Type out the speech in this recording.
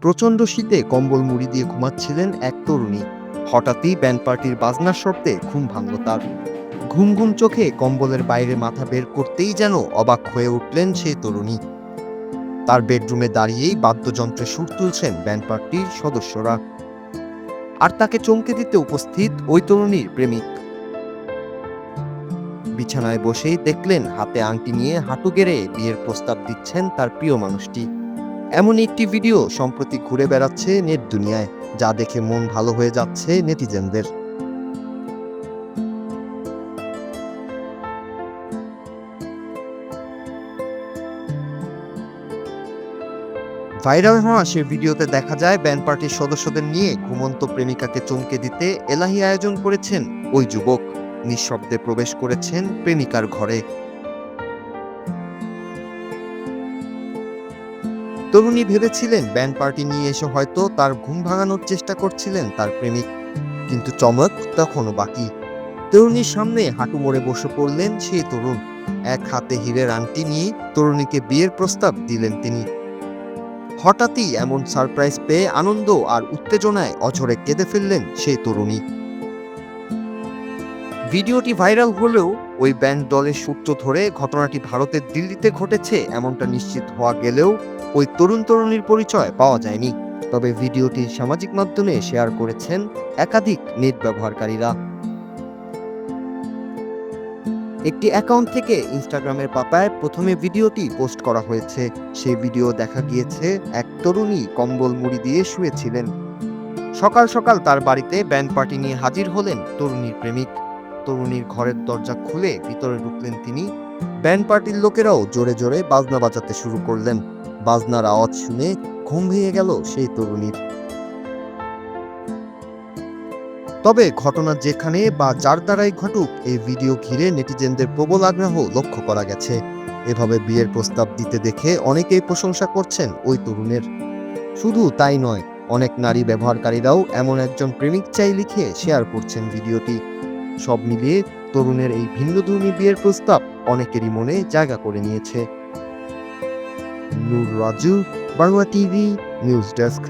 প্রচণ্ড শীতে কম্বল মুড়ি দিয়ে ঘুমাচ্ছিলেন এক তরুণী। হঠাৎই ব্যান্ড পার্টির বাজনার শব্দে ঘুম ভাঙল তার। ঘুম ঘুম চোখে কম্বলের বাইরে মাথা বের করতেই যেন অবাক হয়ে উঠলেন সেই তরুণী। তার বেডরুমে দাঁড়িয়েই বাদ্যযন্ত্রে সুর তুলছেন ব্যান্ড পার্টির সদস্যরা, আর তাকে চমকে দিতে উপস্থিত ওই তরুণীর প্রেমিক। বিছানায় বসেই দেখলেন হাতে আংটি নিয়ে হাঁটু গেড়ে বিয়ের প্রস্তাব দিচ্ছেন তার প্রিয় মানুষটি। এমন একটি ভিডিও সম্প্রতি ঘুরে বেড়াচ্ছে নেট দুনিয়ায়, যা দেখে মন ভালো হয়ে যাচ্ছে নেটিজেনদের। ভাইরাল হওয়া সে ভিডিওতে দেখা যায় ব্যান্ড পার্টির সদস্যদের নিয়ে ঘুমন্ত প্রেমিকাকে চমকে দিতে এলাহি আয়োজন করেছেন ওই যুবক। নিঃশব্দে প্রবেশ করেছেন প্রেমিকার ঘরে। তরুণী ভেবেছিলেন ব্যান্ড পার্টি নিয়ে এসে হয়তো তার ঘুম ভাঙানোর চেষ্টা করছিলেন তার প্রেমিক, কিন্তু চমক তখনও বাকি। তরুণীর সামনে হাঁটু মুড়ে বসে পড়লেন সেই তরুণ। এক হাতে হীরের আংটি নিয়ে তরুণীকে বিয়ের প্রস্তাব দিলেন তিনি। হঠাৎই এমন সারপ্রাইজ পেয়ে আনন্দ আর উত্তেজনায় অঝরে কেঁদে ফেললেন সেই তরুণী। ভিডিওটি ভাইরাল হলেও ওই ব্যান্ড দলের সূত্র ধরে ঘটনাটি ভারতের দিল্লিতে ঘটেছে এমনটা নিশ্চিত হওয়া গেলেও ওই তরুণীর পরিচয় পাওয়া যায়নি। তবে ভিডিওটি সামাজিক মাধ্যমে শেয়ার করেছেন একাধিক নেট ব্যবহারকারীরা। একটি অ্যাকাউন্ট থেকে ইনস্টাগ্রামের পাতায় প্রথমে ভিডিওটি পোস্ট করা হয়েছে। সেই ভিডিও দেখা গিয়েছে এক তরুণী কম্বল মুড়ি দিয়ে শুয়েছিলেন। সকাল সকাল তার বাড়িতে ব্যান্ড পার্টি নিয়ে হাজির হলেন তরুণীর প্রেমিক। তরুণীর ঘরের দরজা খুলে ভিতরে ঢুকলেন তিনি। ব্যান্ড পার্টির লোকেরাও জোরে জোরে বাজনা বাজাতে শুরু করলেন। বাজনার আওয়াজ শুনে ঘুম ভেঙে গেল সেই তরুণীর। তবে ঘটনা যেখানে বা যার দ্বারাই ঘটুক, এই ভিডিও ঘিরে নেটিজেনদের প্রবল আগ্রহ লক্ষ্য করা গেছে। এভাবে বিয়ের প্রস্তাব দিতে দেখে অনেকেই প্রশংসা করছেন ওই তরুণের। শুধু তাই নয়, অনেক নারী ব্যবহারকারীরাও এমন একজন প্রেমিক চাই লিখে শেয়ার করছেন ভিডিওটি। সব মিলিয়ে তরুণের এই ভিন্নধর্মী বিয়ের প্রস্তাব অনেকেরই মনে জায়গা করে নিয়েছে। Noor Raju, Bangla TV news desk.